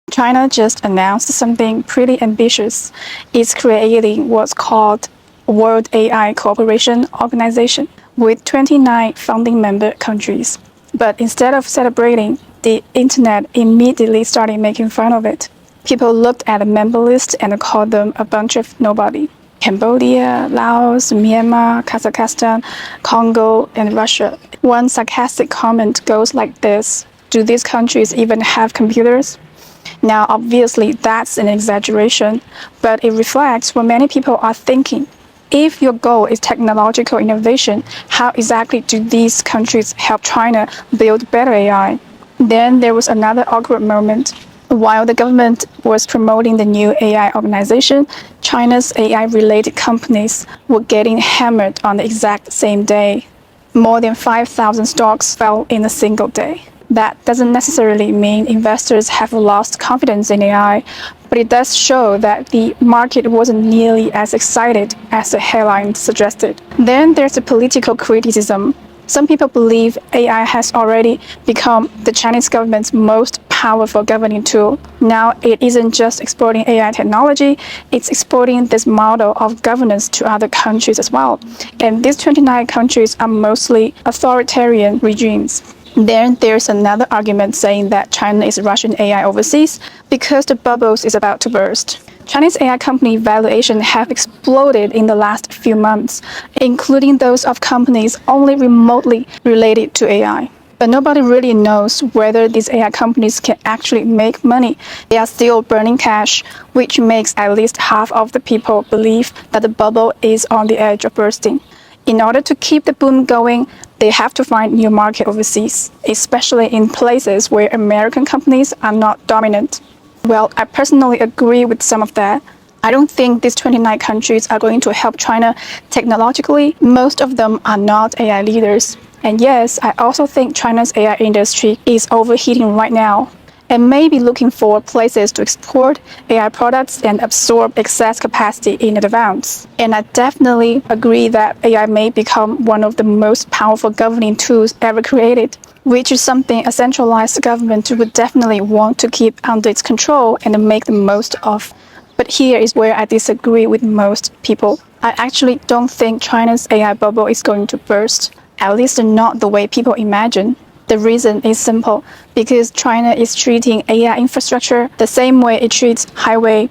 China just announced something pretty ambitious. It's creating what's called World AI Cooperation Organization with 29 founding member countries. But instead of celebrating, the internet immediately started making fun of it. People looked at the member list and called them a bunch of nobody. Cambodia, Laos, Myanmar, Kazakhstan, Congo, and Russia. One sarcastic comment goes like this: do these countries even have computers? Now, obviously, that's an exaggeration, but it reflects what many people are thinking. If your goal is technological innovation, how exactly do these countries help China build better AI? Then there was another awkward moment. While the government was promoting the new AI organization, China's AI-related companies were getting hammered on the exact same day. More than 5,000 stocks fell in a single day. That doesn't necessarily mean investors have lost confidence in AI, but it does show that the market wasn't nearly as excited as the headline suggested. Then there's the political criticism. Some people believe AI has already become the Chinese government's most powerful governing tool. Now it isn't just exporting AI technology, it's exporting this model of governance to other countries as well. And these 29 countries are mostly authoritarian regimes. Then there's another argument saying that China is rushing AI overseas because the bubbles is about to burst. Chinese AI company valuations have exploded in the last few months, including those of companies only remotely related to AI. But nobody really knows whether these AI companies can actually make money. They are still burning cash, which makes at least half of the people believe that the bubble is on the edge of bursting. In order to keep the boom going, they have to find new market overseas, especially in places where American companies are not dominant. Well, I personally agree with some of that. I don't think these 29 countries are going to help China technologically. Most of them are not AI leaders. And yes, I also think China's AI industry is overheating right now and may be looking for places to export AI products and absorb excess capacity in advance. And I definitely agree that AI may become one of the most powerful governing tools ever created, which is something a centralized government would definitely want to keep under its control and make the most of. But here is where I disagree with most people. I actually don't think China's AI bubble is going to burst, at least not the way people imagine. The reason is simple, because China is treating AI infrastructure the same way it treats highway,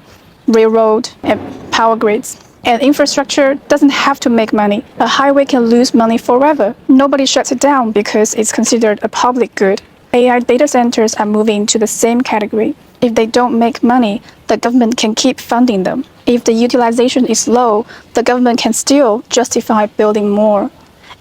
railroad, and power grids. And infrastructure doesn't have to make money. A highway can lose money forever. Nobody shuts it down because it's considered a public good. AI data centers are moving to the same category. If they don't make money, the government can keep funding them. If the utilization is low, the government can still justify building more.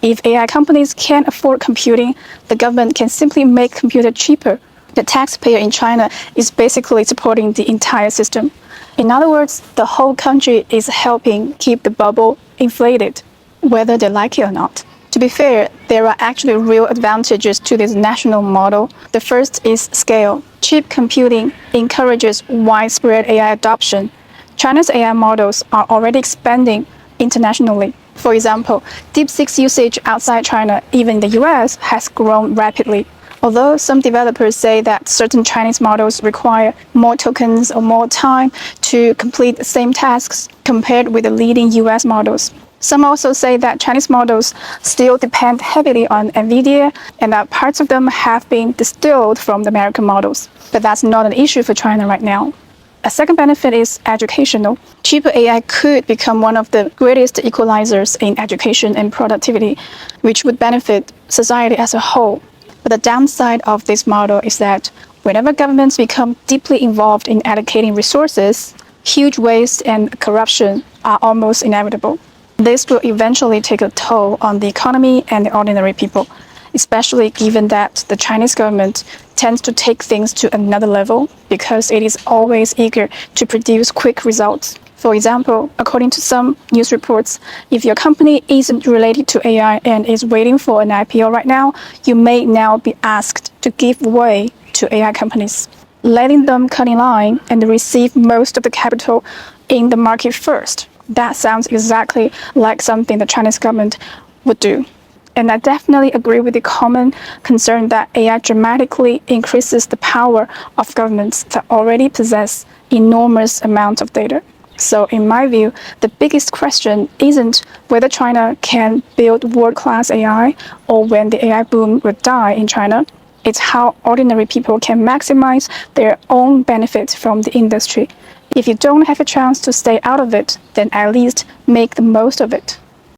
If AI companies can't afford computing, the government can simply make computers cheaper. The taxpayer in China is basically supporting the entire system. In other words, the whole country is helping keep the bubble inflated, whether they like it or not. To be fair, there are actually real advantages to this national model. The first is scale. Cheap computing encourages widespread AI adoption. China's AI models are already expanding internationally. For example, DeepSeek's usage outside China, even in the US, has grown rapidly. Although some developers say that certain Chinese models require more tokens or more time to complete the same tasks compared with the leading US models. Some also say that Chinese models still depend heavily on NVIDIA and that parts of them have been distilled from the American models. But that's not an issue for China right now. A second benefit is educational. Cheaper AI could become one of the greatest equalizers in education and productivity, which would benefit society as a whole. But the downside of this model is that whenever governments become deeply involved in allocating resources, huge waste and corruption are almost inevitable. This will eventually take a toll on the economy and the ordinary people, especially given that the Chinese government tends to take things to another level because it is always eager to produce quick results. For example, according to some news reports, if your company isn't related to AI and is waiting for an IPO right now, you may now be asked to give way to AI companies, letting them cut in line and receive most of the capital in the market first. That sounds exactly like something the Chinese government would do. And I definitely agree with the common concern that AI dramatically increases the power of governments that already possess enormous amounts of data. So in my view, the biggest question isn't whether China can build world-class AI or when the AI boom will die in China. It's how ordinary people can maximize their own benefit from the industry. If you don't have a chance to stay out of it, then at least make the most of it.